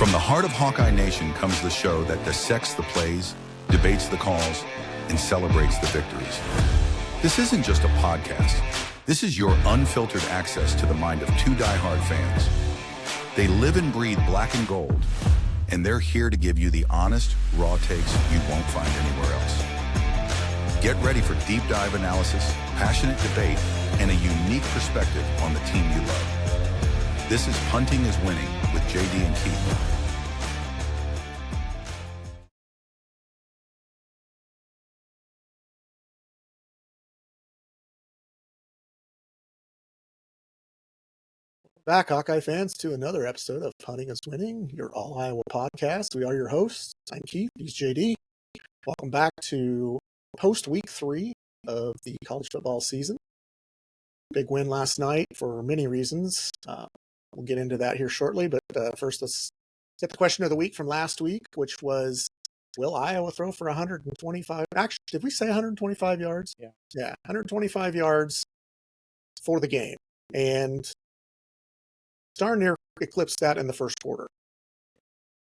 From the heart of Hawkeye Nation comes the show that dissects the plays, debates the calls, and celebrates the victories. This isn't just a podcast. This is your unfiltered access to the mind of two diehard fans. They live and breathe black and gold, and they're here to give you the honest, raw takes you won't find anywhere else. Get ready for deep dive analysis, passionate debate, and a unique perspective on the team you love. This is Punting is Winning with JD and Keith. Back, Hawkeye fans, to another episode of Punting is Winning, your all Iowa podcast. We are your hosts. I'm Keith. He's JD. Welcome back to post week 3 of the college football season. Big win last night for many reasons. We'll get into that here shortly, but first let's get the question of the week from last week, which was, will Iowa throw for 125? Actually, did we say 125 yards? Yeah, 125 yards for the game. And darn near eclipsed that in the first quarter.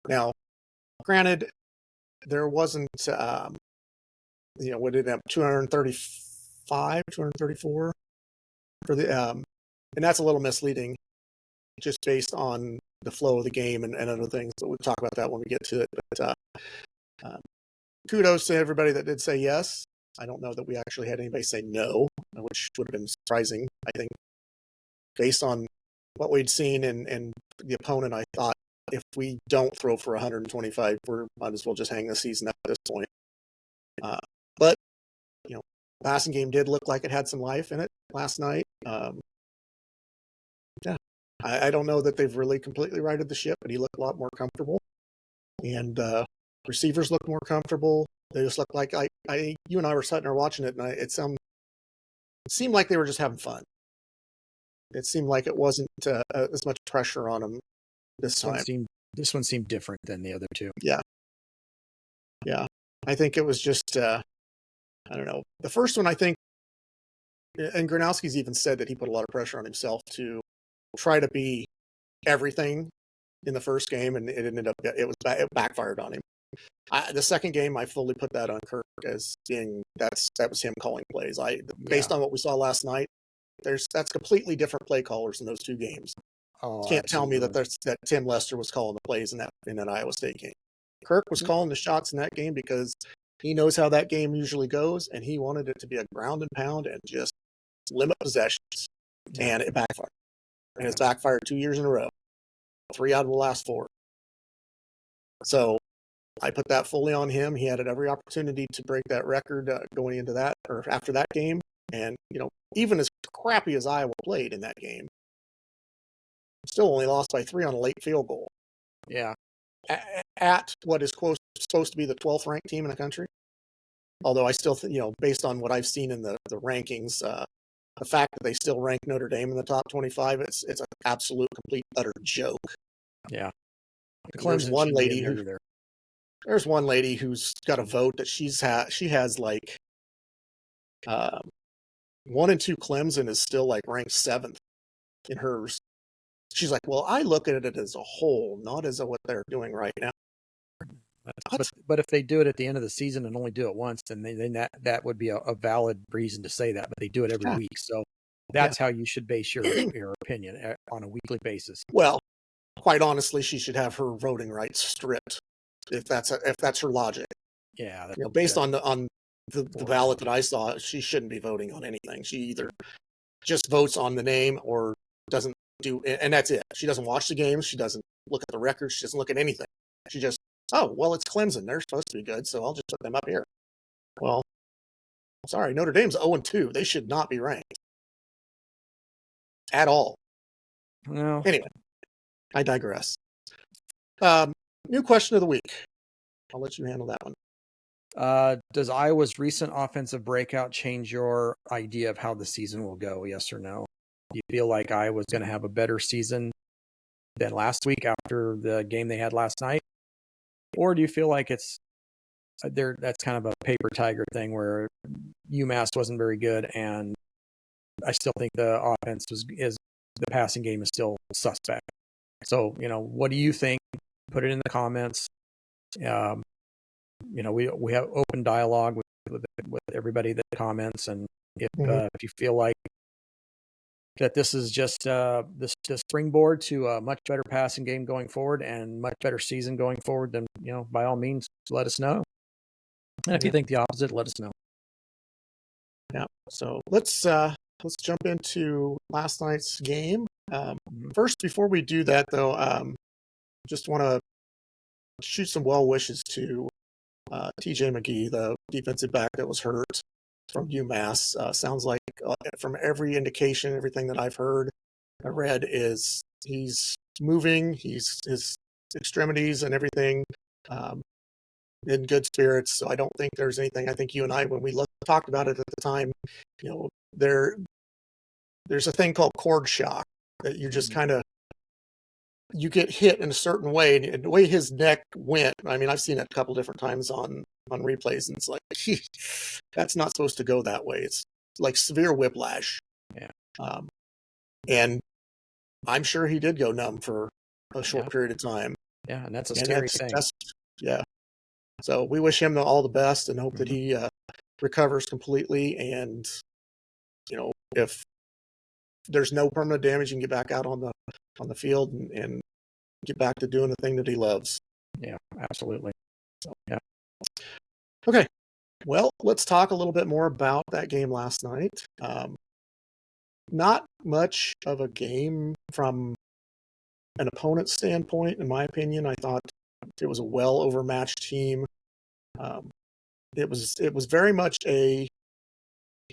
Now, granted, there wasn't, what did it have, 235, 234 for the, and that's a little misleading just based on the flow of the game and other things. But we'll talk about that when we get to it. But kudos to everybody that did say yes. I don't know that we actually had anybody say no, which would have been surprising, I think, based on what we'd seen and the opponent. I thought if we don't throw for 125, we might as well just hang the season at this point. But passing game did look like it had some life in it last night. I don't know that they've really completely righted the ship, but he looked a lot more comfortable, and receivers look more comfortable. They just look like you and I were sitting there watching it, and it seemed like they were just having fun. It seemed like it wasn't as much pressure on them this time. This one seemed different than the other two. Yeah. I think it was just, I don't know. The first one, I think, and Gronowski's even said that he put a lot of pressure on himself to try to be everything in the first game, and it backfired on him. The second game, I fully put that on Kirk as being that was him calling plays. Based on what we saw last night, that's completely different play callers in those two games. Oh, can't tell me that Tim Lester was calling the plays in that Iowa State game. Kirk was calling the shots in that game because he knows how that game usually goes, and he wanted it to be a ground and pound and just limit possessions. And it backfired. And it's backfired 2 years in a row. 3 out of the last 4. So I put that fully on him. He had every opportunity to break that record going into that or after that game. And, even as crappy as Iowa played in that game, still only lost by 3 on a late field goal. Yeah. At what is supposed to be the 12th ranked team in the country. Although I still think, based on what I've seen in the rankings, the fact that they still rank Notre Dame in the top 25, it's an absolute, complete, utter joke. Yeah. There's one lady who's got a vote that she has like 1 and 2 Clemson is still like ranked 7th in hers. She's like, well, I look at it as a whole, not as what they're doing right now. But if they do it at the end of the season and only do it once, then that would be a valid reason to say that. But they do it every week, so that's how you should base your opinion on a weekly basis. Well, quite honestly, she should have her voting rights stripped if that's her logic. Yeah, based on the ballot that I saw, she shouldn't be voting on anything. She either just votes on the name or doesn't do, and that's it. She doesn't watch the games. She doesn't look at the records. She doesn't look at anything. She just, it's Clemson. They're supposed to be good, so I'll just put them up here. Well, sorry, Notre Dame's 0-2. They should not be ranked at all. No. Anyway, I digress. New question of the week. I'll let you handle that one. Does Iowa's recent offensive breakout change your idea of how the season will go? Yes or no? Do you feel like Iowa's going to have a better season than last week after the game they had last night? Or do you feel like that's kind of a paper tiger thing where UMass wasn't very good, and I still think the offense the passing game is still suspect. So, what do you think put it in the comments. We have open dialogue with everybody that comments, and if you feel like that this is just this springboard to a much better passing game going forward and much better season going forward, then by all means let us know. And if you think the opposite, let us know. Yeah. So let's jump into last night's game. First, before we do that, though, just want to shoot some well wishes to TJ McGee, the defensive back that was hurt from UMass. Sounds like from every indication, everything that I've heard, I read, is he's moving. His extremities and everything in good spirits. So I don't think there's anything. I think you and I, when we talked about it at the time, there's a thing called cord shock that you just kind of, you get hit in a certain way, and the way his neck went, I mean, I've seen it a couple different times on replays, and it's like, that's not supposed to go that way. It's like severe whiplash. Yeah. And I'm sure he did go numb for a short period of time. Yeah, and that's a scary thing. Yeah. So we wish him all the best and hope that he recovers completely. And, if there's no permanent damage, and get back out on the field and get back to doing the thing that he loves. Yeah, absolutely. So, yeah. Okay. Well, let's talk a little bit more about that game last night. Not much of a game from an opponent's standpoint, in my opinion. I thought it was a well overmatched team. It was very much a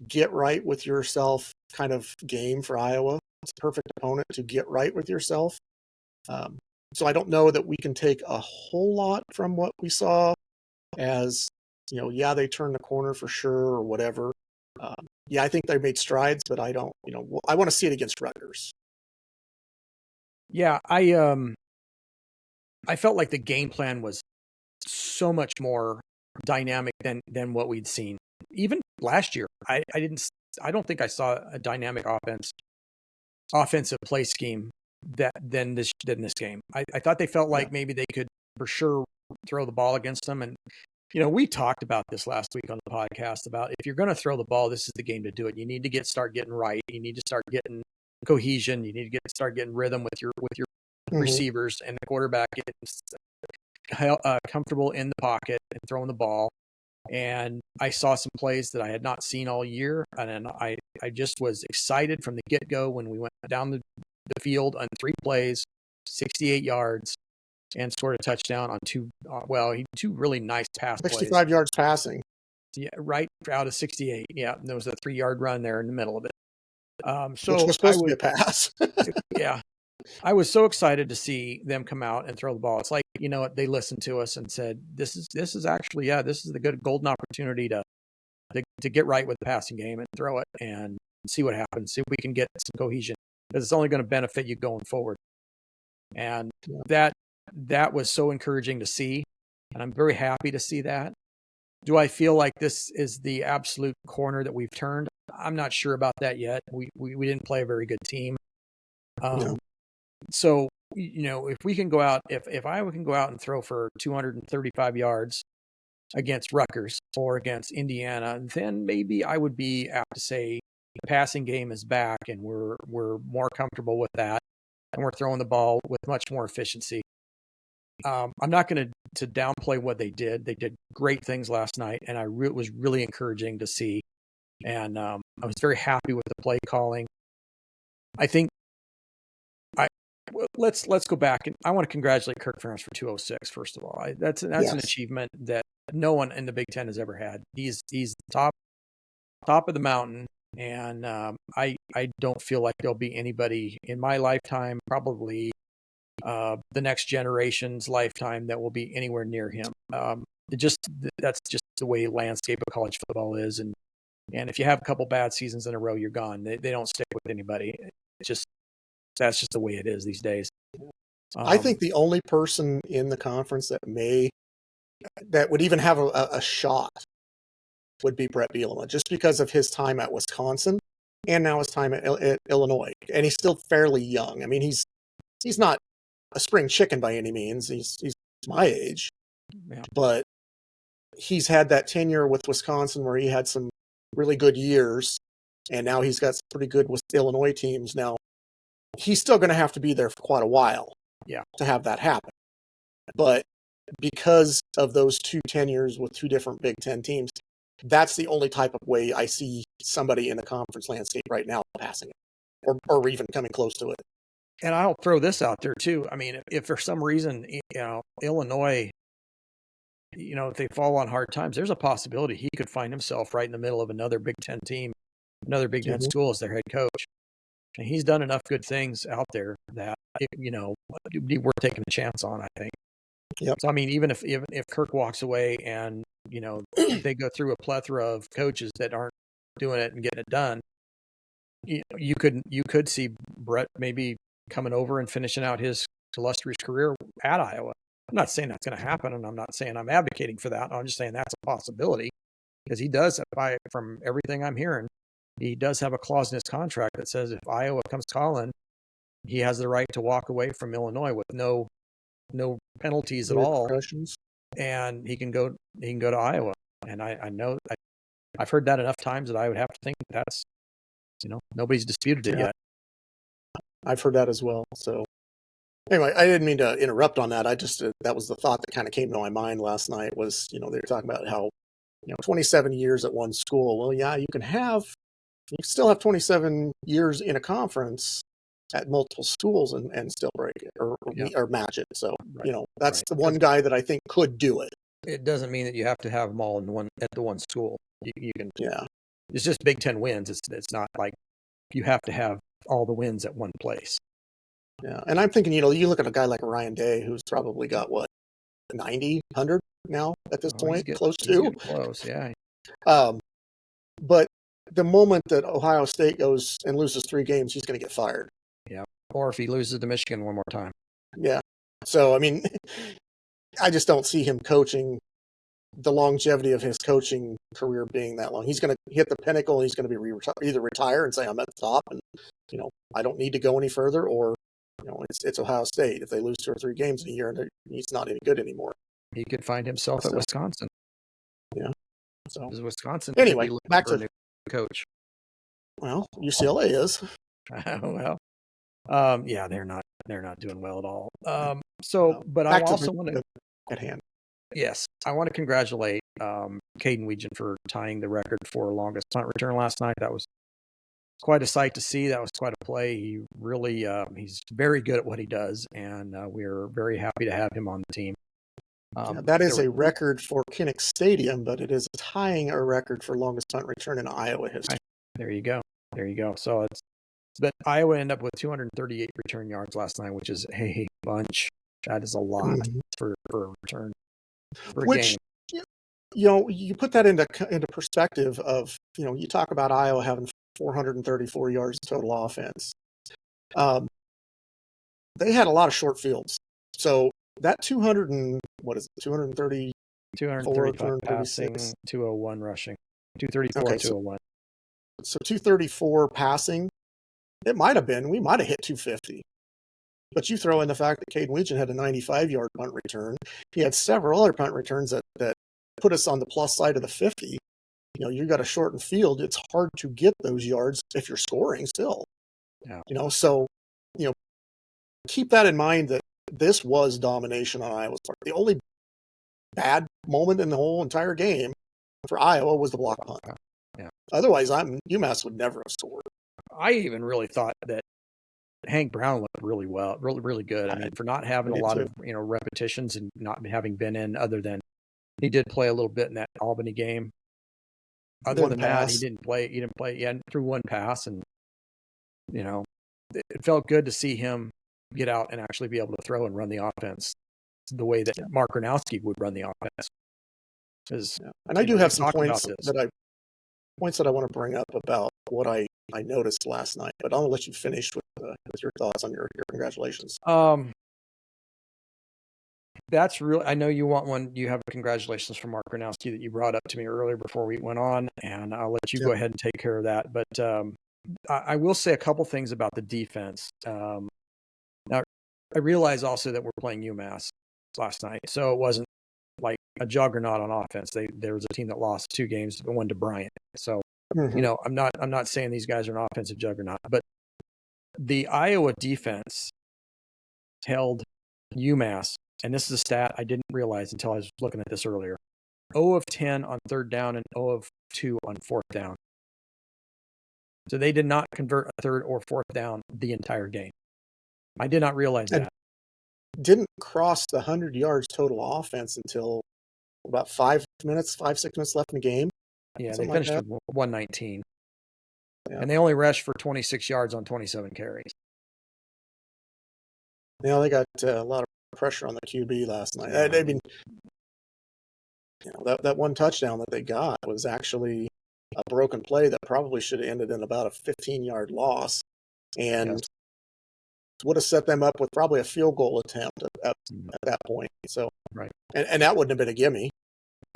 get right with yourself kind of game for Iowa. It's a perfect opponent to get right with yourself. So I don't know that we can take a whole lot from what we saw as, they turned the corner for sure or whatever. I think they made strides, but I don't, I want to see it against Rutgers. Yeah, I felt like the game plan was so much more dynamic than what we'd seen. Even last year, I don't think I saw a dynamic offensive play scheme than this game. I thought they felt like maybe they could for sure throw the ball against them. And, we talked about this last week on the podcast about, if you're going to throw the ball, this is the game to do it. You need to start getting right. You need to start getting cohesion. You need to start getting rhythm with your receivers, and the quarterback getting comfortable in the pocket and throwing the ball. And I saw some plays that I had not seen all year. And I just was excited from the get-go when we went down the field on 3 plays, 68 yards, and scored a touchdown on two really nice pass 65 plays. yards passing. Yeah, right out of 68. Yeah, and there was a 3-yard run there in the middle of it. So which was supposed to be a pass. Yeah. I was so excited to see them come out and throw the ball. It's like, they listened to us and said, this is actually, this is the good golden opportunity to get right with the passing game and throw it and see what happens. See if we can get some cohesion, because it's only going to benefit you going forward. And that was so encouraging to see. And I'm very happy to see that. Do I feel like this is the absolute corner that we've turned? I'm not sure about that yet. We didn't play a very good team. No. So, if we can go out, if Iowa can go out and throw for 235 yards against Rutgers or against Indiana, then maybe I would be apt to say the passing game is back and we're more comfortable with that, and we're throwing the ball with much more efficiency. I'm not going to downplay what they did. They did great things last night, and it was really encouraging to see. And I was very happy with the play calling. I think let's go back, and I want to congratulate Kirk Ferentz for 206. First of all, that's an achievement that no one in the Big Ten has ever had. He's top of the mountain, and I don't feel like there'll be anybody in my lifetime, probably the next generation's lifetime, that will be anywhere near him. That's just the way landscape of college football is, and if you have a couple bad seasons in a row, you're gone. They don't stick with anybody. That's just the way it is these days. I think the only person in the conference that would even have a shot would be Brett Bielema, just because of his time at Wisconsin and now his time at Illinois. And he's still fairly young. I mean, he's not a spring chicken by any means. He's my age, Yeah. but he's had that tenure with Wisconsin where he had some really good years, and now he's got some pretty good with Illinois teams. Now, he's still going to have to be there for quite a while to have that happen. But because of those two tenures with two different Big Ten teams, that's the only type of way I see somebody in the conference landscape right now passing it, or even coming close to it. And I'll throw this out there too. I mean, if for some reason, Illinois, if they fall on hard times, there's a possibility he could find himself right in the middle of another Big Ten team, another Big Ten school as their head coach. And he's done enough good things out there that it'd be worth taking a chance on, I think. Yep. So I mean, even if Kirk walks away and they go through a plethora of coaches that aren't doing it and getting it done, you could see Brett maybe coming over and finishing out his illustrious career at Iowa. I'm not saying that's going to happen, and I'm not saying I'm advocating for that. I'm just saying that's a possibility because he does, from everything I'm hearing, he does have a clause in his contract that says if Iowa comes calling, he has the right to walk away from Illinois with no penalties at all, and he can go to Iowa. And I know I've heard that enough times that I would have to think that's nobody's disputed it yet. I've heard that as well. So anyway, I didn't mean to interrupt on that. I just that was the thought that kind of came to my mind last night. Was they were talking about how 27 years at one school. Well, yeah, you can still have 27 years in a conference at multiple schools and still break it or match it. So, that's the one guy that I think could do it. It doesn't mean that you have to have them all at the one school. You can, it's just Big Ten wins. It's not like you have to have all the wins at one place. Yeah. And I'm thinking, you look at a guy like Ryan Day, who's probably got 90, 100 now at this point, close to. Close, yeah. But the moment that Ohio State goes and loses 3 games, he's going to get fired. Yeah. Or if he loses to Michigan one more time. Yeah. So, I mean, I just don't see him coaching, the longevity of his coaching career being that long. He's going to hit the pinnacle and he's going to be either retire and say, I'm at the top and, I don't need to go any further, or, it's Ohio State. If they lose 2 or 3 games in a year, he's not any good anymore. He could find himself at Wisconsin. Yeah. So Wisconsin. Anyway, back to new coach. Well, UCLA is. Well, yeah, they're not doing well at all. But I also want to at hand. Yes, I want to congratulate Caden Weegan for tying the record for longest punt return last night. That was quite a sight to see. That was quite a play. He really, he's very good at what he does, and we're very happy to have him on the team. That is a record for Kinnick Stadium, but it is tying a record for longest punt return in Iowa history. There you go. So but Iowa ended up with 238 return yards last night, which is a bunch. That is a lot for a return. Which, you put that into perspective of, you talk about Iowa having 434 yards of total offense. They had a lot of short fields. So that 230, 235 passing, 201 rushing, 234, okay, 201. So 234 passing, we might have hit 250. But you throw in the fact that Caden Weegan had a 95-yard punt return. He had several other punt returns that put us on the plus side of the 50. You got a shortened field. It's hard to get those yards if you're scoring still. Yeah. So, keep that in mind that this was domination on Iowa's part. The only bad moment in the whole entire game for Iowa was the block punt. Yeah. Otherwise, UMass would never have scored. I even really thought that Hank Brown looked really well, really good. I mean, for not having a lot of repetitions and not having been in, other than he did play a little bit in that Albany game. Other than that, he didn't play. He threw one pass, and it felt good to see him get out and actually be able to throw and run the offense the way that Mark Gronowski would run the offense. And I do have some points that I want to bring up about what I noticed last night, but I'll let you finish with your thoughts on your congratulations. That's real. I know you want one. You have congratulations from Mark Gronowski that you brought up to me earlier before we went on, and I'll let you go ahead and take care of that. But I will say a couple things about the defense. Now, realize also that we're playing UMass last night, so it wasn't like a juggernaut on offense. There was a team that lost 2 games, but one to Bryant. So, I'm not saying these guys are an offensive juggernaut, but the Iowa defense held UMass, and this is a stat I didn't realize until I was looking at this earlier. 0 of 10 on third down and 0 of 2 on fourth down. So they did not convert a third or fourth down the entire game. I did not realize that. Didn't cross the 100 yards total offense until about 6 minutes left in the game. Yeah, they finished with 119. Yeah. And they only rushed for 26 yards on 27 carries. Yeah, they got a lot of pressure on the QB last night. I mean, that one touchdown that they got was actually a broken play that probably should have ended in about a 15-yard loss, and would have set them up with probably a field goal attempt at that point. So, right, and that wouldn't have been a gimme.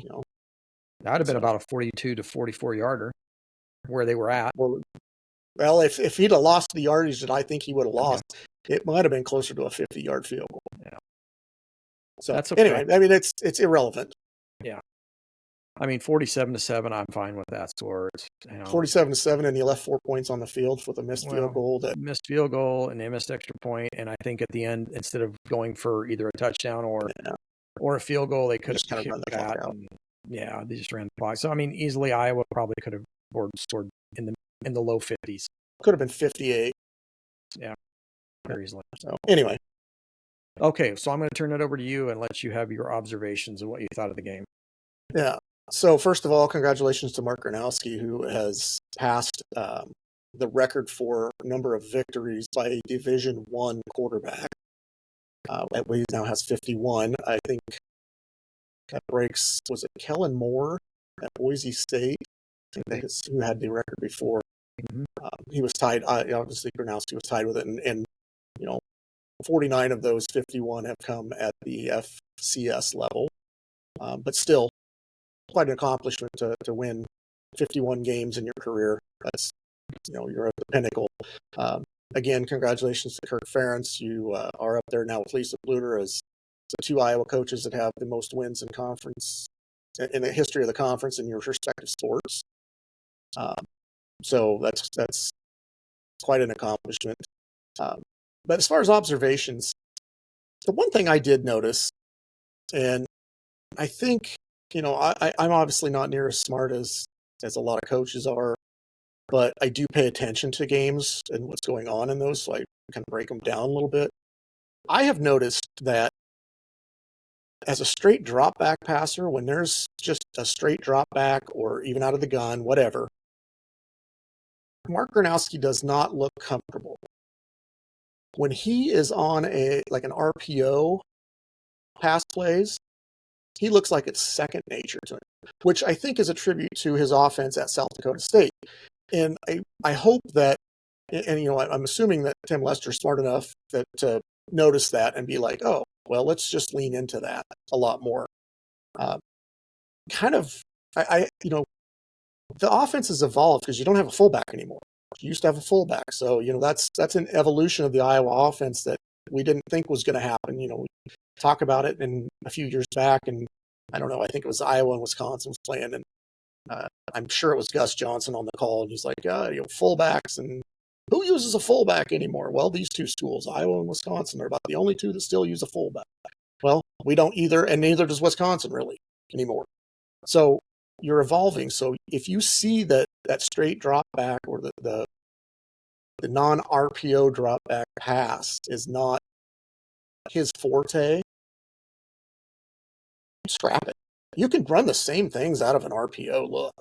That would have been about a 42 to 44 yarder where they were at. Well, if he'd have lost the yardage that I think he would have lost, it might have been closer to a 50-yard field goal. Yeah. So that's okay. Anyway, I mean, it's irrelevant. Yeah. I mean, 47-7, I'm fine with that score. 47-7, and you left 4 points on the field for the missed field goal. Missed field goal, and they missed extra point. And I think at the end, instead of going for either a touchdown or a field goal, they could have kind of run the clock out. They just ran the clock. So I mean, easily Iowa probably could have scored in the low 50s. Could have been 58. Yeah, very easily. So anyway, okay, so I'm going to turn it over to you and let you have your observations of what you thought of the game. Yeah. So first of all, congratulations to Mark Gronowski, who has passed the record for number of victories by a Division I quarterback. He now has 51. I think that breaks, was it Kellen Moore at Boise State? I think that's who had the record before. He was tied, obviously Gronowski was tied with it, and 49 of those 51 have come at the FCS level. But still, quite an accomplishment to win 51 games in your career. That's, you're at the pinnacle. Again, congratulations to Kirk Ferentz. You are up there now with Lisa Bluter as the 2 Iowa coaches that have the most wins in the history of the conference in your respective sports. So that's quite an accomplishment. But as far as observations, the one thing I did notice, and I think, I'm obviously not near as smart as a lot of coaches are, but I do pay attention to games and what's going on in those, so I kind of break them down a little bit. I have noticed that as a straight drop back passer, when there's just a straight drop back or even out of the gun, whatever, Mark Gronowski does not look comfortable. When he is on an RPO pass plays, he looks like it's second nature to him, which I think is a tribute to his offense at South Dakota State. And I hope that, and I'm assuming that Tim Lester's smart enough to notice that and be like, oh, well, let's just lean into that a lot more. The offense has evolved because you don't have a fullback anymore. You used to have a fullback. So, that's an evolution of the Iowa offense that we didn't think was going to happen. We talk about it in a few years back, and I don't know, I think it was Iowa and Wisconsin was playing, and I'm sure it was Gus Johnson on the call, and he's like, fullbacks, and who uses a fullback anymore? Well, these 2 schools, Iowa and Wisconsin, are about the only 2 that still use a fullback. Well, we don't either, and neither does Wisconsin really anymore. So you're evolving. So if you see that straight drop back or the non-RPO drop back pass is not his forte, scrap it. You can run the same things out of an RPO look.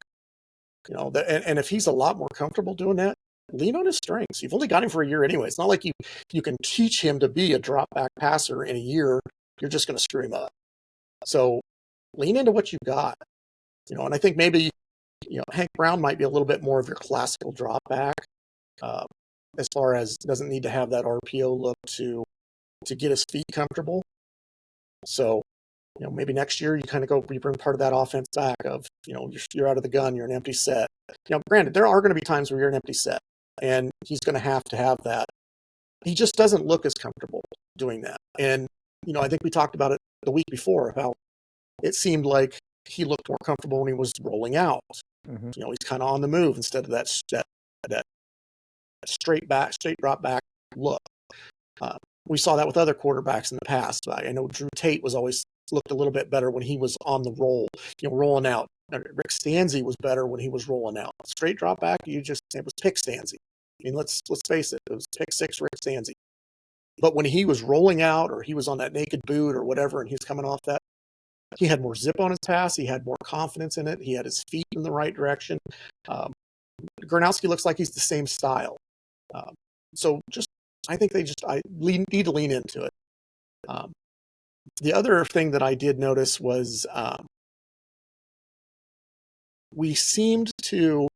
And if he's a lot more comfortable doing that, lean on his strengths. You've only got him for a year anyway. It's not like you can teach him to be a drop back passer in a year. You're just going to screw him up. So lean into what you got. And I think maybe, Hank Brown might be a little bit more of your classical drop back, as far as doesn't need to have that RPO look to get his feet comfortable. So, maybe next year you kind of you bring part of that offense back of, you're out of the gun, you're an empty set. Granted, there are going to be times where you're an empty set, and he's going to have that he just doesn't look as comfortable doing that. And, I think we talked about it the week before, how it seemed like he looked more comfortable when he was rolling out. Mm-hmm. He's kind of on the move instead of that straight drop back look. We saw that with other quarterbacks in the past. I know Drew Tate was always looked a little bit better when he was on the roll, rolling out. Rick Stanzi was better when he was rolling out. Straight drop back, it was pick Stanzi. I mean, let's face it was pick six Rick Stanzi. But when he was rolling out, or he was on that naked boot or whatever, and he was coming off that, he had more zip on his pass. He had more confidence in it. He had his feet in the right direction. Gronowski looks like he's the same style. I think I need to lean into it. The other thing that I did notice was we seemed to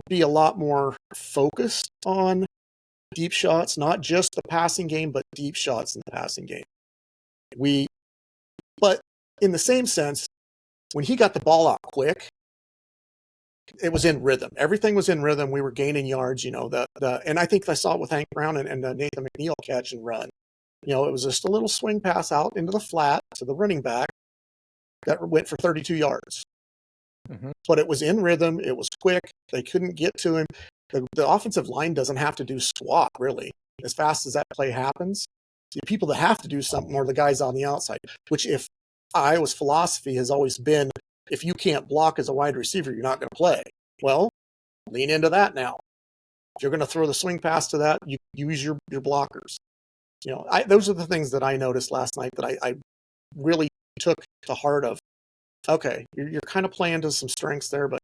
be a lot more focused on deep shots, not just the passing game, but deep shots in the passing game. But in the same sense, when he got the ball out quick, it was in rhythm. Everything was in rhythm. We were gaining yards, and I think I saw it with Hank Brown and Nathan McNeil catch and run. It was just a little swing pass out into the flat to the running back that went for 32 yards. Mm-hmm. But it was in rhythm. It was quick. They couldn't get to him. The offensive line doesn't have to do squat, really, as fast as that play happens. The people that have to do something are the guys on the outside, which if Iowa's philosophy has always been, if you can't block as a wide receiver, you're not going to play. Well, lean into that now. If you're going to throw the swing pass to that, you use your blockers. Those are the things that I noticed last night that I really took to heart of, okay, you're kind of playing to some strengths there, but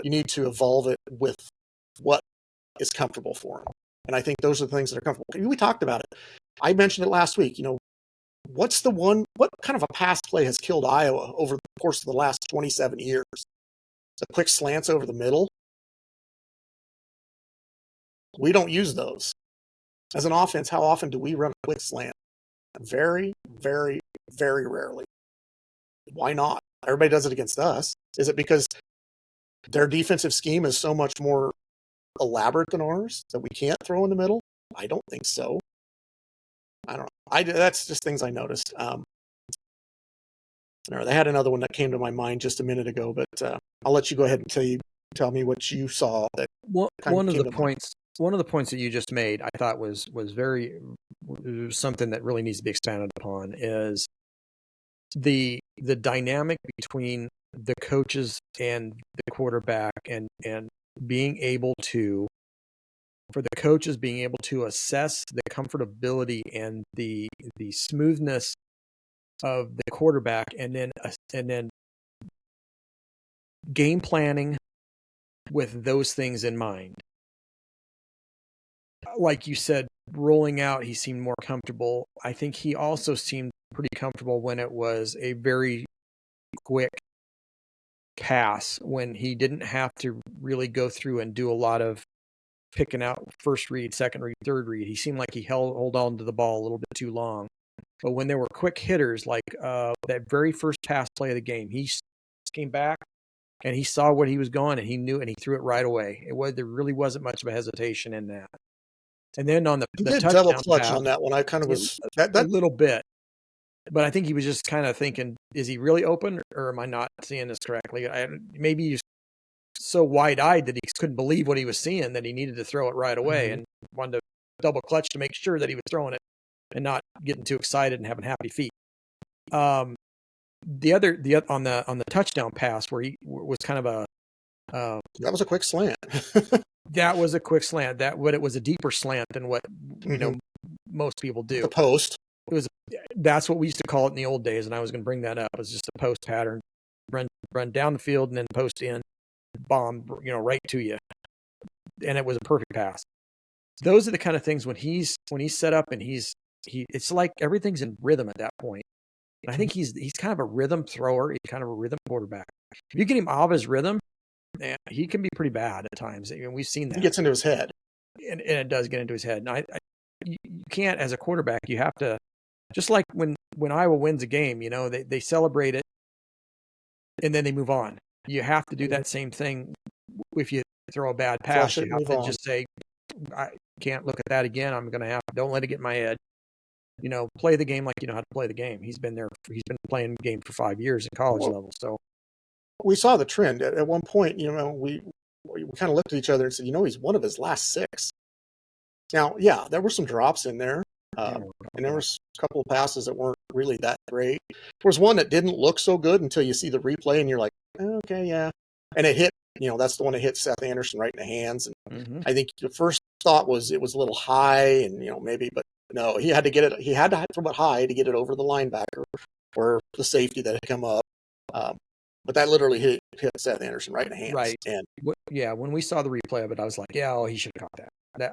you need to evolve it with what is comfortable for him. And I think those are the things that are comfortable. We talked about it. I mentioned it last week. What kind of a pass play has killed Iowa over the course of the last 27 years? The quick slants over the middle. We don't use those. As an offense, how often do we run a quick slant? Very, very, very rarely. Why not? Everybody does it against us. Is it because their defensive scheme is so much more elaborate than ours that we can't throw in the middle? I don't think so. I don't know. That's just things I noticed. They had another one that came to my mind just a minute ago, but I'll let you go ahead and tell me what you saw. That one of the points that you just made, I thought was something that really needs to be expanded upon, is the dynamic between the coaches and the quarterback, and being able to assess the comfortability and the smoothness of the quarterback, and then game planning with those things in mind. Like you said, rolling out, he seemed more comfortable. I think he also seemed pretty comfortable when it was a very quick pass, when he didn't have to really go through and do a lot of picking out first read, second read, third read. He seemed like he held on to the ball a little bit too long. But when there were quick hitters, like that very first pass play of the game, he came back and he saw what he was going, and he knew, and he threw it right away. There really wasn't much of a hesitation in that. And then on the touchdown double clutch pass, on that one, I kind of was a little bit. But I think he was just kind of thinking, is he really open, or am I not seeing this correctly? Maybe he's so wide-eyed that he couldn't believe what he was seeing, that he needed to throw it right away, and wanted to double clutch to make sure that he was throwing it and not getting too excited and having happy feet. On the touchdown pass, where he was kind of a that was a quick slant. That was a quick slant. But it was a deeper slant than what most people do. The post. That's what we used to call it in the old days, and I was going to bring that up. It was just a post pattern, run down the field and then post in, bomb, right to you, and it was a perfect pass. Those are the kind of things when he's set up, and it's like everything's in rhythm at that point. And I think he's kind of a rhythm thrower. He's kind of a rhythm quarterback. If you get him out of his rhythm, he can be pretty bad at times. We've seen that. He gets into his head, and it does get into his head. And you can't, as a quarterback, you have to, just like when Iowa wins a game, they celebrate it and then they move on. You have to do that same thing if you throw a bad pass. You have to just say, I can't look at that again. I'm going to don't let it get in my head. Play the game like you know how to play the game. He's been playing the game for 5 years at college level. So we saw the trend at one point. We kind of looked at each other and said, he's one of his last 6. Now, yeah, there were some drops in there, and there was a couple of passes that weren't really that great. There was one that didn't look so good until you see the replay and you're like, okay, yeah, and it hit. That's the one that hit Seth Anderson right in the hands. And I think the first thought was it was a little high, and maybe, but no, he had to get it. He had to throw it high to get it over the linebacker or the safety that had come up. But that literally hit Seth Anderson right in the hands. Right. And yeah, when we saw the replay of it, I was like, yeah, he should have caught that.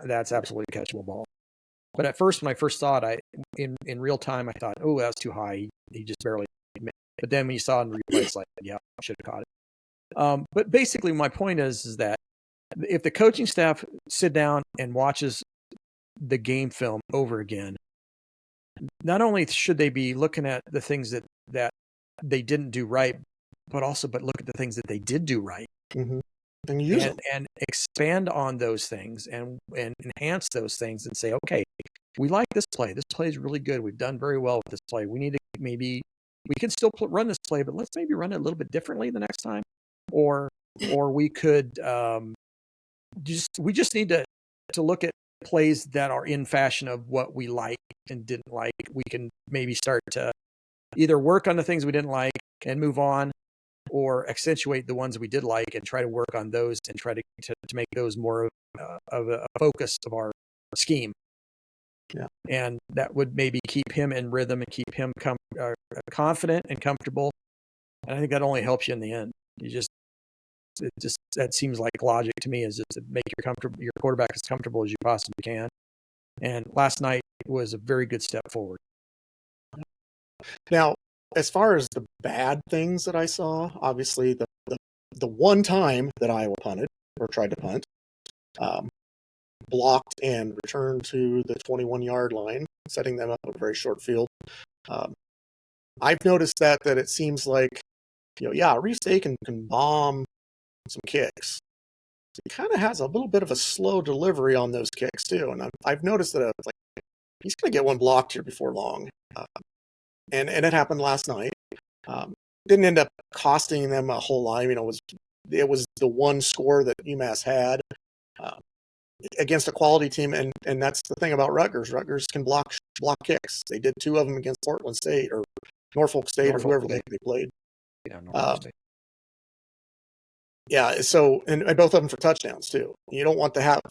That's absolutely a catchable ball. But at first, when I first saw it, in real time, I thought, oh, that's too high. He just barely made it. But then when you saw it in the replay, it's like, yeah, I should have caught it. But basically, my point is that if the coaching staff sit down and watches the game film over again, not only should they be looking at the things that they didn't do right, but look at the things that they did do right. Mm-hmm. And use them. And expand on those things and enhance those things and say, okay, we like this play. This play is really good. We've done very well with this play. We need to we can still run this play, but let's maybe run it a little bit differently the next time. Or we could we just need to look at plays that are in fashion of what we like and didn't like. We can maybe start to either work on the things we didn't like and move on, or accentuate the ones we did like and try to work on those and try to make those more of a focus of our scheme. Yeah. And that would maybe keep him in rhythm and keep him confident and comfortable. And I think that only helps you in the end. That seems like logic to me, is just to make your quarterback as comfortable as you possibly can. And last night was a very good step forward. Now, as far as the bad things that I saw, obviously the one time that Iowa punted or tried to punt, blocked and returned to the 21-yard line, setting them up with a very short field. I've noticed that it seems like, Reese Dakin can bomb some kicks. He kind of has a little bit of a slow delivery on those kicks too, and I've noticed that he's going to get one blocked here before long. And it happened last night. Didn't end up costing them a whole lot. It was the one score that UMass had against a quality team, and that's the thing about Rutgers. Rutgers can block kicks. They did 2 of them against Portland State or Norfolk State or whoever they played. Yeah, Norfolk State. Yeah, so and both of them for touchdowns too. You don't want to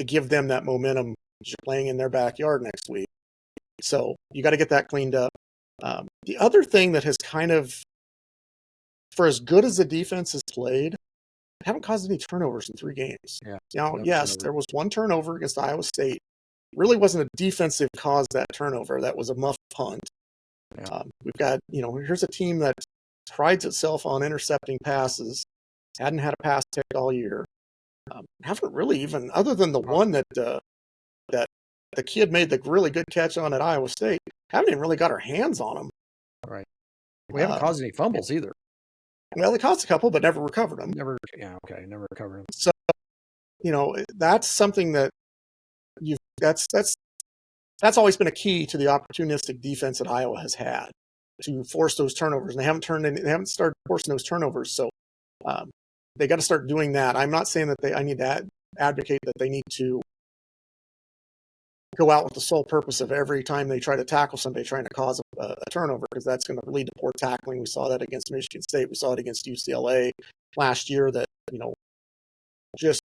give them that momentum as you're playing in their backyard next week. So you got to get that cleaned up. The other thing that has kind of, for as good as the defense has played, haven't caused any turnovers in 3 games. Yeah. Now, yes, there was one turnover against Iowa State. Really wasn't a defensive cause that turnover. That was a muff punt. Yeah. We've got, here's a team that prides itself on intercepting passes. Hadn't had a pass pick all year. Haven't really even, other than the one that the kid made the really good catch on at Iowa State, haven't even really got our hands on him. Right. We haven't caused any fumbles either. Well, they caused a couple, but never recovered them. Never recovered them. So, that's something that that's always been a key to the opportunistic defense that Iowa has had, to force those turnovers. And they haven't started forcing those turnovers. So, they got to start doing that. I'm not saying that I need to advocate that they need to go out with the sole purpose of every time they try to tackle somebody trying to cause a turnover, because that's going to lead to poor tackling. We saw that against Michigan State. We saw it against UCLA last year, that, just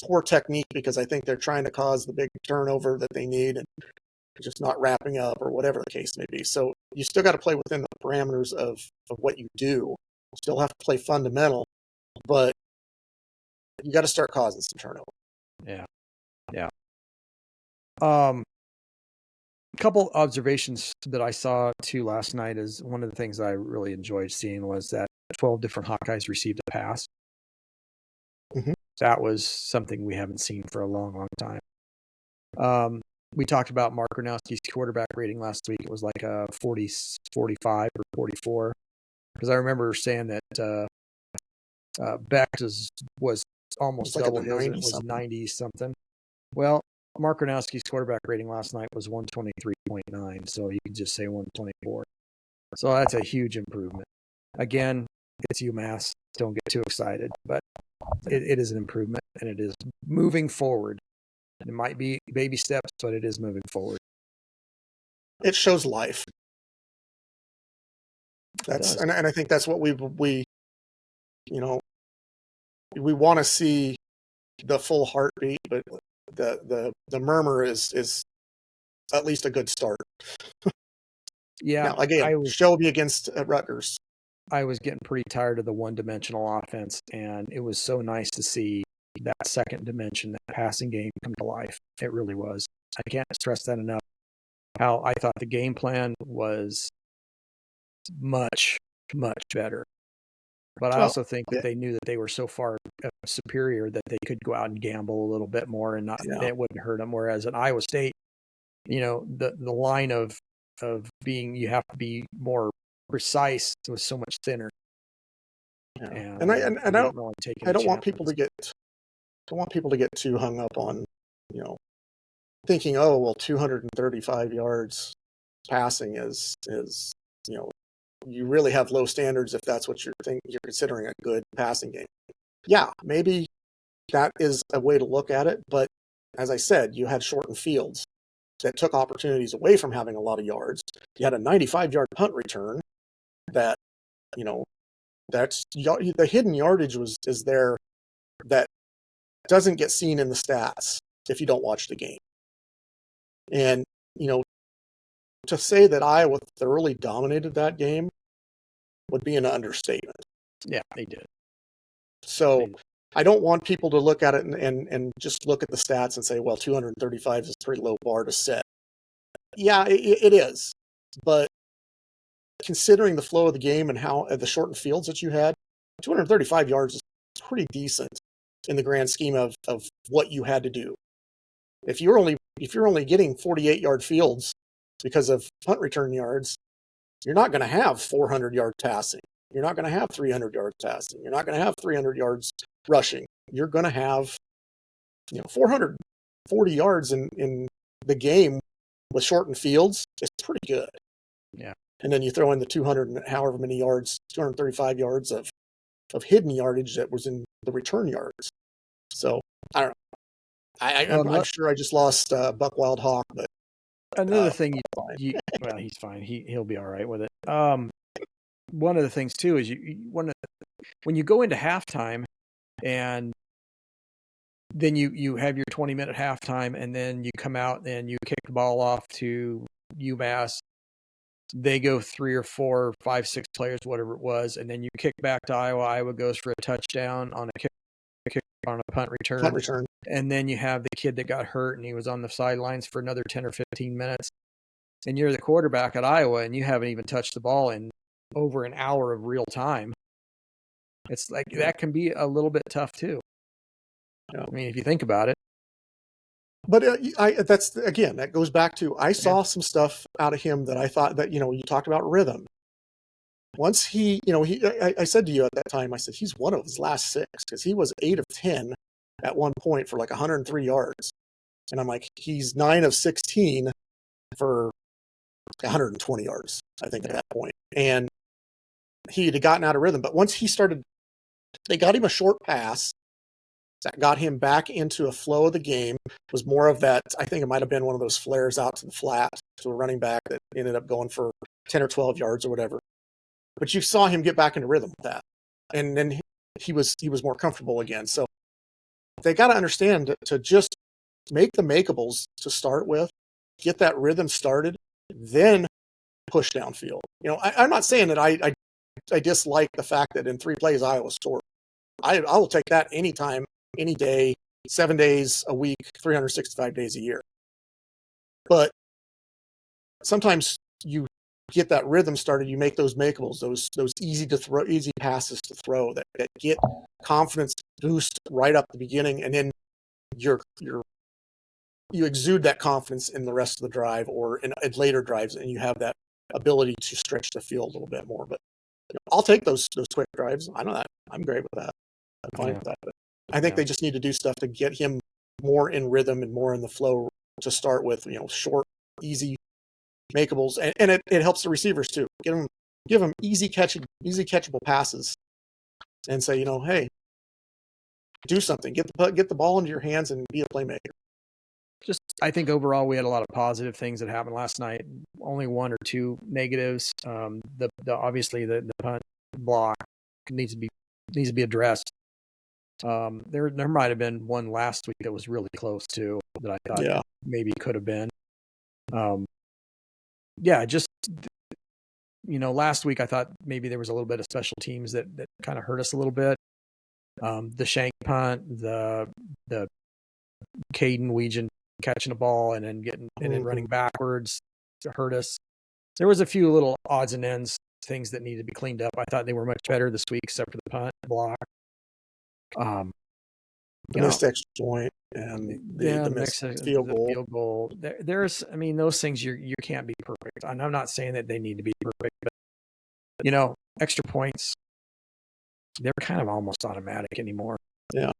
poor technique, because I think they're trying to cause the big turnover that they need and just not wrapping up or whatever the case may be. So you still got to play within the parameters of what you do. You still have to play fundamental, but you got to start causing some turnover. Yeah. A couple observations that I saw too last night is one of the things I really enjoyed seeing was that 12 different Hawkeyes received a pass. Mm-hmm. That was something we haven't seen for a long, long time. We talked about Mark Gronowski's quarterback rating last week. It was like a 45 or 44, because I remember saying that Beck's was almost double his. It was 90 something. Well, Mark Gronowski's quarterback rating last night was 123.9, so you could just say 124. So that's a huge improvement. Again, it's UMass. Don't get too excited, but it is an improvement, and it is moving forward. It might be baby steps, but it is moving forward. It shows life. And I think that's what we want to see, the full heartbeat, but the murmur is at least a good start. Yeah, now, again, Shelby against Rutgers. I was getting pretty tired of the one-dimensional offense, and it was so nice to see that second dimension, that passing game, come to life. It really was. I can't stress that enough. How I thought the game plan was much, much better. But I also think that they knew that they were so far superior that they could go out and gamble a little bit more, and it wouldn't hurt them. Whereas at Iowa State, the line of being, you have to be more precise, was so much thinner. Yeah. And I don't want people to get too hung up on, thinking, 235 yards passing is you really have low standards if that's what you're considering a good passing game. Yeah, maybe that is a way to look at it, but as I said, you had shortened fields that took opportunities away from having a lot of yards. You had a 95-yard punt return that, that's the hidden yardage is there that doesn't get seen in the stats if you don't watch the game. And, to say that Iowa thoroughly dominated that game would be an understatement. Yeah, they did. So I don't want people to look at it and just look at the stats and say, well, 235 is a pretty low bar to set. Yeah, it is. But considering the flow of the game and how the shortened fields that you had, 235 yards is pretty decent in the grand scheme of what you had to do. If you're only getting 48-yard fields because of punt return yards, you're not going to have 400 yards passing. You're not going to have 300 yards passing. You're not going to have 300 yards rushing. You're going to have 440 yards in the game with shortened fields is pretty good. Yeah. And then you throw in the 200 and however many yards, 235 yards of hidden yardage that was in the return yards. So I don't know. I'm sure I just lost Buck Wild Hawk, but another thing, well, he's fine. He'll be all right with it. One of the things too is when you go into halftime, and then you have your 20-minute halftime, and then you come out and you kick the ball off to UMass. They go 3 or 4, 5, 6 players, whatever it was, and then you kick back to Iowa. Iowa goes for a touchdown on a kick on a punt return. And then you have the kid that got hurt, and he was on the sidelines for another 10 or 15 minutes. And you're the quarterback at Iowa, and you haven't even touched the ball in over an hour of real time. It's like that can be a little bit tough too. Yeah. I mean, if you think about it. But that goes back to, I saw some stuff out of him that I thought that, you talked about rhythm. Once I said to you at that time, I said, he's one of his last 6, because he was 8 of 10 at one point for like 103 yards. And I'm like, he's 9 of 16 for 120 yards, I think, at that point. And he had gotten out of rhythm. But once they got him a short pass that got him back into a flow of the game. Was more of that, I think it might have been one of those flares out to the flat to a running back that ended up going for 10 or 12 yards or whatever. But you saw him get back into rhythm with that. And then he was more comfortable again. So they got to understand to just make the makeables to start with, get that rhythm started, then push downfield. I'm not saying that I dislike the fact that in 3 plays Iowa scored. I will take that anytime, any day, 7 days a week, 365 days a year. But sometimes you get that rhythm started, you make those makeables, those easy passes to throw that get confidence boost right up the beginning, and then you exude that confidence in the rest of the drive or in later drives, and you have that ability to stretch the field a little bit more. But I'll take those quick drives. I know that. I'm great with that. I'm fine with that. But I think they just need to do stuff to get him more in rhythm and more in the flow to start with, short, easy makeables, and it helps the receivers too. Give them easy catchable passes, and say, hey, do something. Get the ball into your hands and be a playmaker. I think overall we had a lot of positive things that happened last night. Only one or two negatives. Obviously the punt block needs to be addressed. There might have been one last week that was really close too, that I thought maybe could have been. Last week I thought maybe there was a little bit of special teams that kind of hurt us a little bit. The shank punt, the Caden Weegan catching a ball and then running backwards to hurt us. There was a few little odds and ends things that needed to be cleaned up. I thought they were much better this week, except for the punt block. The missed extra point and the missed field goal. There's, those things you can't be perfect. And I'm not saying that they need to be perfect, but extra points, they're kind of almost automatic anymore. Yeah.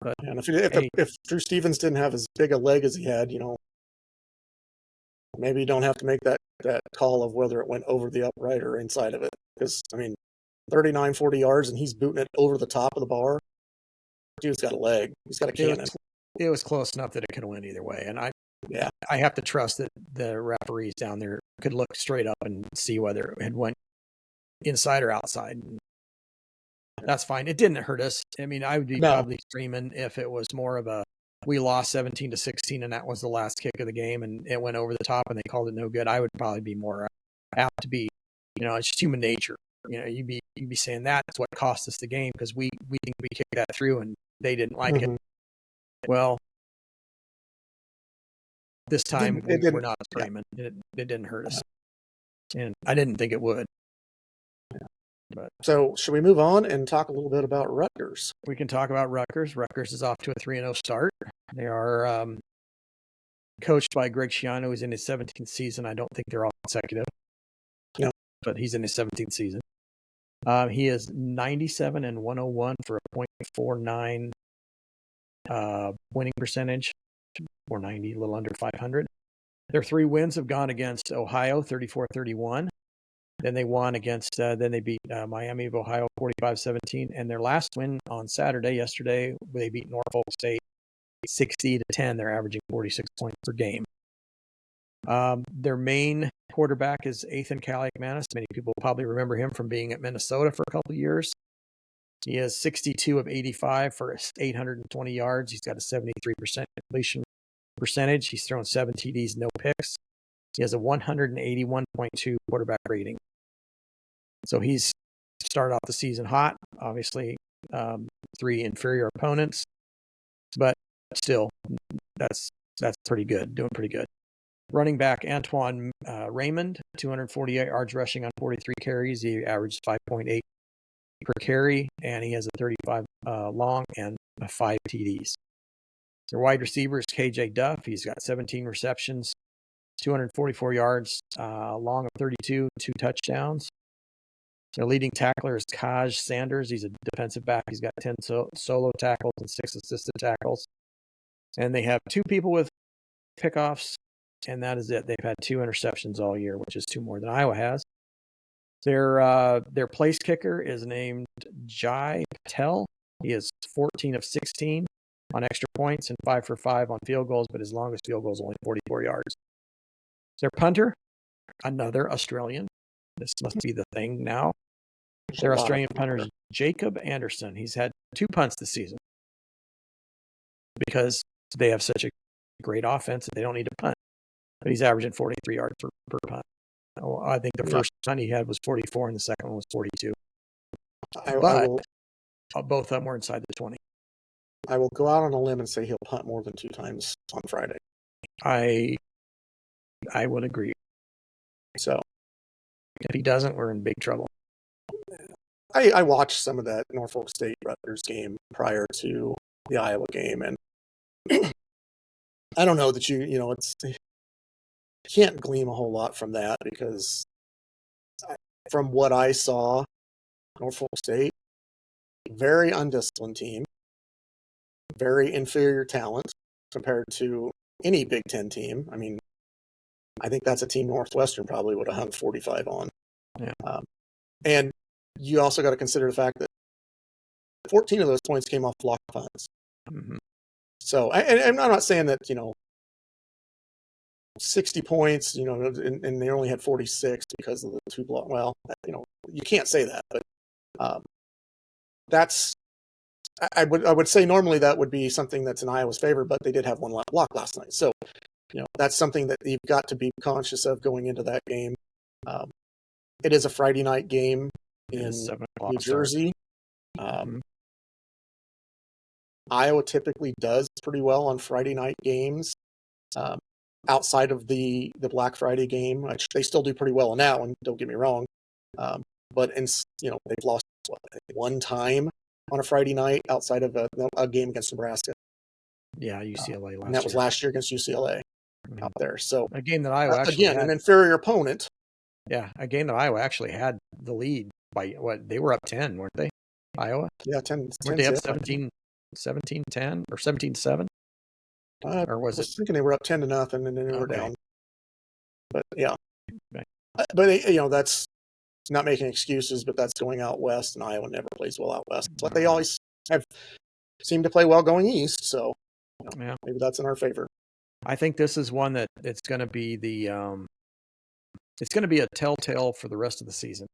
But and if Drew Stevens didn't have as big a leg as he had, maybe you don't have to make that call of whether it went over the upright or inside of it. Because 39, 40 yards and he's booting it over the top of the bar. Dude's got a leg. He's got a cannon. It was close enough that it could have went either way. And I have to trust that the referees down there could look straight up and see whether it had went inside or outside. That's fine. It didn't hurt us. I would be probably screaming if it was more of we lost 17-16 and that was the last kick of the game and it went over the top and they called it no good. I would probably be more apt to be, it's just human nature. You'd be saying that's what cost us the game because we think we kicked that through and they didn't like it. Well, this time we're not screaming. It didn't hurt us, and I didn't think it would. But so, should we move on and talk a little bit about Rutgers? We can talk about Rutgers. Rutgers is off to a 3-0 start. They are coached by Greg Schiano, who's in his 17th season. I don't think they're all consecutive. No, but he's in his 17th season. He is 97-101 for a .49 winning percentage, 490, a little under 500. Their 3 wins have gone against Ohio, 34-31. Then they won against, then they beat Miami of Ohio, 45-17. And their last win on yesterday, they beat Norfolk State 60-10. They're averaging 46 points per game. Their main quarterback is Ethan Kaliakmanis. Many people probably remember him from being at Minnesota for a couple of years. He has 62 of 85 for 820 yards. He's got a 73% completion percentage. He's thrown 7 TDs, no picks. He has a 181.2 quarterback rating. So he's started off the season hot. Obviously, 3 inferior opponents, but still, that's pretty good. Doing pretty good. Running back Antoine Raymond, 248 yards rushing on 43 carries. He averaged 5.8 per carry, and he has a 35 long and 5 TDs. Their wide receiver is KJ Duff. He's got 17 receptions, 244 yards, long of 32, 2 touchdowns. Their leading tackler is Kaj Sanders. He's a defensive back. He's got 10 solo tackles and 6 assisted tackles. And they have 2 people with pickoffs, and that is it. They've had 2 interceptions all year, which is 2 more than Iowa has. Their place kicker is named Jai Patel. He is 14 of 16 on extra points and 5 for 5 on field goals, but his longest field goal is only 44 yards. Their punter, another Australian. This must be the thing now. Their Australian punter is Jacob Anderson. He's had 2 punts this season because they have such a great offense that they don't need to punt. But he's averaging 43 yards per punt. I think the first punt he had was 44 and the second one was 42. Both of them were inside the 20. I will go out on a limb and say he'll punt more than 2 times on Friday. I would agree. So if he doesn't, we're in big trouble. I watched some of that Norfolk State Rutgers game prior to the Iowa game, and I don't know that you can't glean a whole lot from that because from what I saw, Norfolk State, very undisciplined team. very inferior talent compared to any Big Ten team. I mean, I think that's a team Northwestern probably would have hung 45 on. Yeah. And you also got to consider the fact that 14 of those points came off block punts. Mm-hmm. So, and I'm not saying that, 60 points, and they only had 46 because of the two block. Well, you can't say that, but that's, I would say normally that would be something that's in Iowa's favor, but they did have one block last night. So, that's something that you've got to be conscious of going into that game. It is a Friday night game in New Jersey. Iowa typically does pretty well on Friday night games. Outside of the Black Friday game, which they still do pretty well in that one, don't get me wrong. But they've lost one time on a Friday night outside of a game against Nebraska. Yeah, UCLA last year. And that was last year against UCLA out there. So a game that Iowa actually an inferior opponent. Yeah, a game that Iowa actually had the lead by what? They were up 10, weren't they? Iowa? Yeah, 10. Weren't they up 17-10 or 17-7? Or was I was thinking they were up 10-0 and then they were down. But yeah. Okay. But that's not making excuses, but that's going out west, and Iowa never plays well out west. But they always have seemed to play well going east, so maybe that's in our favor. I think this is one that it's going to be it's going to be a telltale for the rest of the season.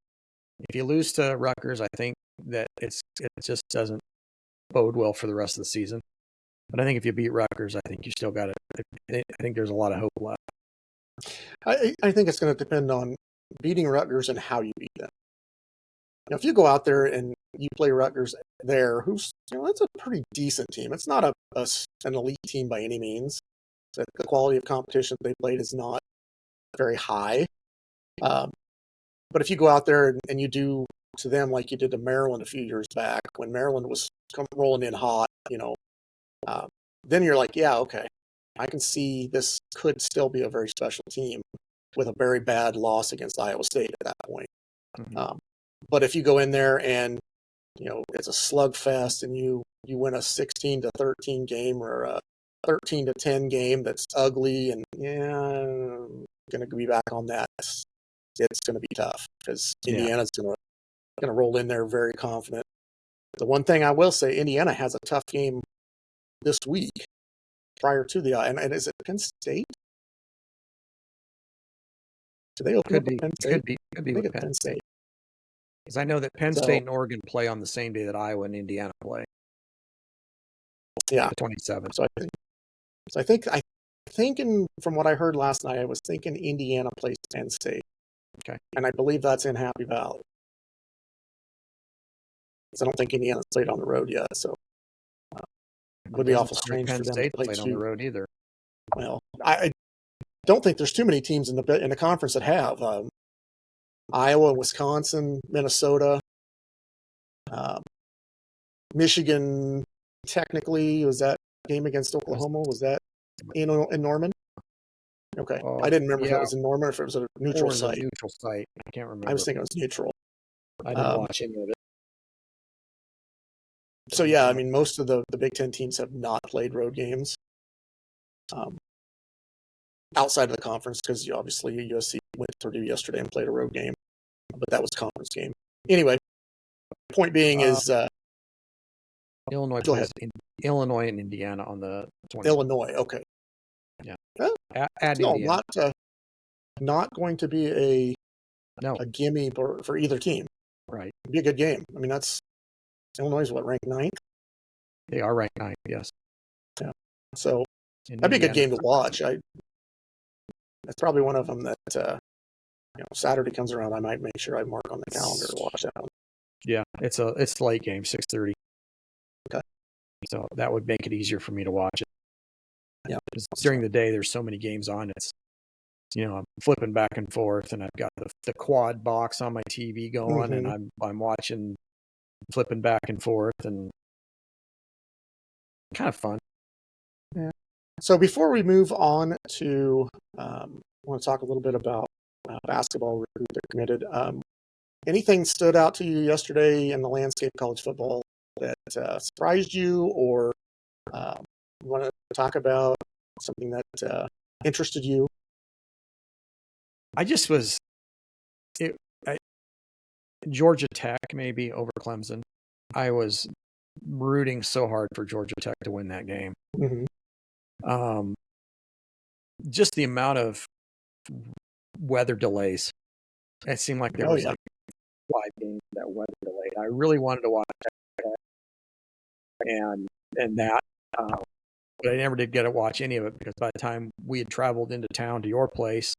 If you lose to Rutgers, I think that it just doesn't bode well for the rest of the season. But I think if you beat Rutgers, I think you still got it. I think there's a lot of hope left. I think it's going to depend on beating Rutgers and how you beat them. If you go out there and you play Rutgers there, who's that's a pretty decent team. It's not an elite team by any means. The quality of competition they played is not very high. But if you go out there and you do to them like you did to Maryland a few years back, when Maryland was rolling in hot, then you're like, yeah, okay, I can see this could still be a very special team with a very bad loss against Iowa State at that point. Mm-hmm. But if you go in there and it's a slugfest and you win a 16-13 game or a 13-10 game that's ugly and I'm going to be back on that. It's going to be tough because Indiana's going to roll in there very confident. The one thing I will say, Indiana has a tough game this week prior to and is it Penn State? Do they open up Penn State? Could be with Penn State. Because I know that Penn State and Oregon play on the same day that Iowa and Indiana play. Yeah, the 27th. So I think from what I heard last night, I was thinking Indiana plays Penn State. Okay. And I believe that's in Happy Valley. I don't think Indiana's played on the road yet, so it would be awful strange Penn for them State to play played on the road either. Well, I don't think there's too many teams in the conference that have Iowa, Wisconsin, Minnesota, Michigan. Technically, was that game against Oklahoma? Was that in Norman? Okay, I didn't remember if it was in Norman or if it was a neutral site. Neutral site. I can't remember. I was thinking it was neutral. I didn't watch any of it. So yeah, I mean, most of the Big Ten teams have not played road games outside of the conference because obviously USC went to Purdue yesterday and played a road game, but that was a conference game. Anyway, point being is Illinois. Go ahead. Illinois and Indiana on the 20th. Illinois. Okay. Yeah. At Indiana. Not going to be a gimme for either team. Right. It'd be a good game. I mean, that's Illinois is ranked 9th? They are ranked 9th, yes. Yeah. So that'd be a good game to watch. That's probably one of them that Saturday comes around, I might make sure I mark on the calendar to watch that one. Yeah, it's a late game, 6:30. Okay. So that would make it easier for me to watch it. Yeah. During the day, there's so many games on. It's I'm flipping back and forth, and I've got the quad box on my TV going, and I'm watching, flipping back and forth, and kind of fun. Yeah. So before we move on to, I want to talk a little bit about basketball recruit that committed. Anything stood out to you yesterday in the landscape of college football that surprised you or You want to talk about something that interested you? I just was Georgia Tech maybe over Clemson. I was rooting so hard for Georgia Tech to win that game. Mm-hmm. Just the amount of weather delays. It seemed like there was like 5 games that weather delayed. I really wanted to watch that, and that, but I never did get to watch any of it because by the time we had traveled into town to your place,